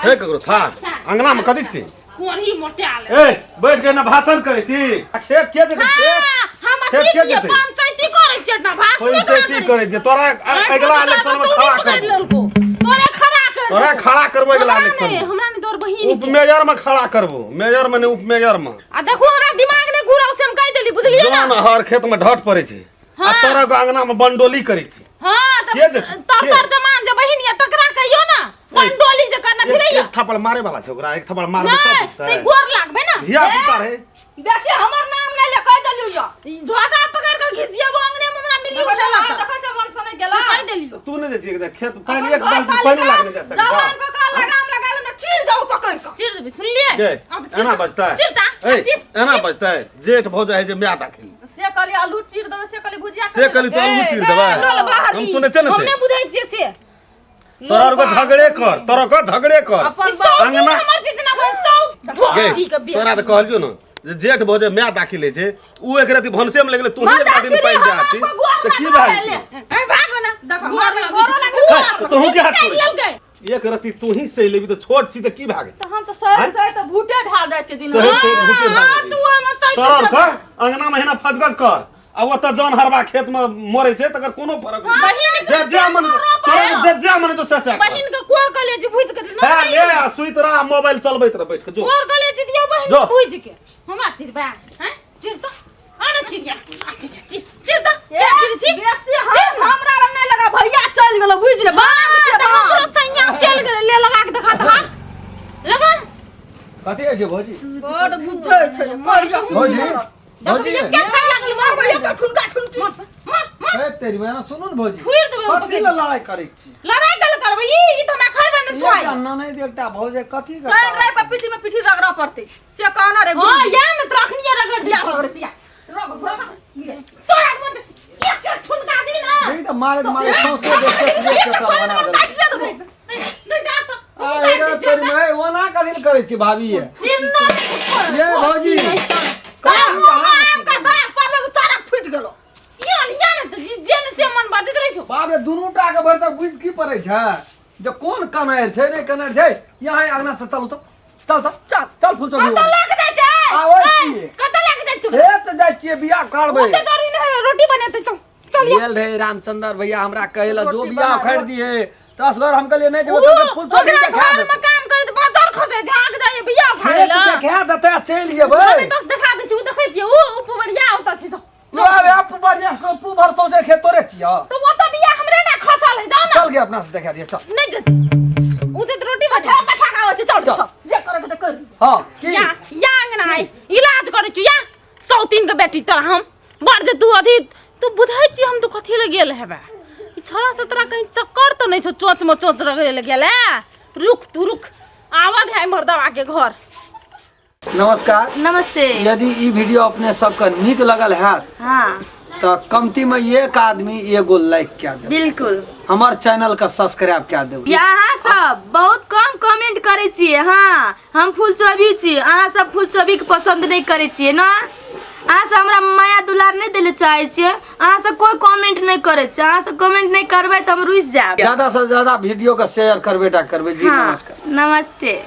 छे ककरो था अंगना में कथि छी कोरी मोटाल ए बैठ के ना भाषण करे छी खेत के जेते हम खेत के जेते पंचायती करे छी ना भाषण पंचायती करे जे तोरा अगला इलेक्शन में खड़ा कर तोरा खड़ा करबो अगला इलेक्शन में हमरा ने तोर बहिन उप मेयर में खड़ा करबो मेयर में ने उप मेयर में आ देखो हमरा दिमाग ने घुराउ से हम कह देली बुझलिए ना जौन हर खेत में ढट पड़े छी आ तोरा को अंगना में बंडोली करे छी हां तर जमान जे बहिन या तकरा कहियो ना बंडोली जे करना फिरैयो एक थप्पड़ मारे वाला छै ओकरा एक थप्पड़ मार दे तब बुझता है ते गोर लागबे ना हिया पुता रे बेसी हमर नाम नै ले कह देलियो यो झोटा पकड़ के घिसियबो अंगने में हमरा मिली उठला देखै छ वंश नै गेला कह देलियो तू ने जे देख खेत पानी एक बाल्टी पानी लागने जा सकता जवान पका लगाम लगा ले ना चीर जाऊ पकड़ के चीर देबी सुन लिए एना बजता है चिरता एना बजता है जेठ भौजा है जे म्या दाखिल से कली आलू चीर देबे से कली भुजिया से कली तो आलू चीर देबे हम सुने छ न से हमने बुझाई जे से तोरा को झगड़े कर अंगना हमर जितना कोई सौ ढोसी के बेटा तोरा त कहलियो न जे जेठ भौजे म्या दाखिले छै उ एक राती भनसे में लगले तू ही एक दिन पाइन जाती त की भाई ए भागो ना देखो गोरो लगे तो के हाथ छोड़ एक राती तू ही सही लेबी तो छोट छी त की भागे त हम त शहर से त भूटे ढाल जाय छै दिन भूटे और तू हम सही कर अंगना में हेना फजगज कर अब ओत जौन हरबा खेत में मरे छै तकर कोनो फर्क नहीं जे मन तोरा जे मन तो ससा बहिन के कोर कॉलेज भुज के ना ले सुइत रहा मोबाइल चलबैत रह बैठ के जो कोर कॉलेज दियो बहिन भुज के हमरा चिरबा हैं चिर त आना चिरिया चिर त चिर छी बेसी हमरा रंग नहीं लगा भैया चल गेलो भुज ले बाप हमरा सैया चल गेले ले लगा के देखा त लगा कथि है जे भौजी बड़ बुझै छै मरियो भौजी भौजी के खाइ लागल मार भैया के ठुनका ठुनकी मार ए तेरी बहन सुनू न भौजी फुइर देबे हम कथि ल लड़ाई करै छी लड़ाई कल करबै ई त हमरा घर में सोई अन्ना नहीं देखता भौजी कथि का सर रे पे पीठी में पीठी रगड़ा पड़ते से कहना रे हां या में रखनिया रगड़ दिया रगड़ चिया रगड़ तोरा मत एक ठुनका दी ना नहीं तो मारे सोच के देखते बना दे नहीं जा तो अरे तेरी मैं ओना कदिल करै छी भाभी ये ये भौजी काम का बाप पर तो तारा फुट गेलो या ने त जेने से मन बाजत रही छो बाप रे दुनू टा के भर तक बुझ की पड़ै छै जे कोन कनेर छै नै कनेर छै यहां अंगना से चल तो चल फुल चल कत लाग दे छै आबै छी कत लाग दे छु खेत जाय छी बियाह करबै ओते करी ने रोटी बनेते तो चल गेल रे रामचंद्र भैया हमरा कहला जो बियाह खड़ दिए 10 घर हम कहलिए नहीं जेबो तो फुल चल के खा घर में काम करे तो बाजार खसे झांक जाए बियाह फाड़ेला खा देते चल जेबै हमें तो देखा दे छु देखै छी ओ उपवरिया होता छी तो अबे आप बढ़िया को भरसो से खेत तोरे छियो तो वो तो बियाह हमरे ना खसल है जाओ ना चल के अपना से देखा दिए चल नहीं जती उते तो रोटी बचा देखा का होचे चल जे करे के कर हां की या अंगना है इलाज करे छु या सौतीन के बेटी तोरा हम बढ़ जे तू अधी तू बुझै छी हम तो कथि ले गेल हेबे ई छोरा से तोरा कहीं चक्कर तो नहीं छो चोच में चोच रगड़े गेल रुक आवाज है मर्दवा के घर नमस्कार नमस्ते। यदि ई वीडियो अपने सबके नीक लगल है हाँ तो कमती में एक आदमी एगो लाइक क्या दे बिल्कुल हमार चैनल का सब्सक्राइब क्या दे यहाँ सब बहुत कम कमेंट करे छिए हाँ हम फूलचोभी छी अहाँ सब फूलचोभी के पसंद नहीं करे छिए ना अहाँ से हमरा माया दुलार नहीं देले चाहे छिए अहाँ से कोई कमेंट नहीं करे छिए अहाँ से कमेंट नहीं करबे तो हम रुस जाब ज्यादा से ज्यादा वीडियो का शेयर करबे टा करबे जी हाँ, नमस्कार नमस्ते।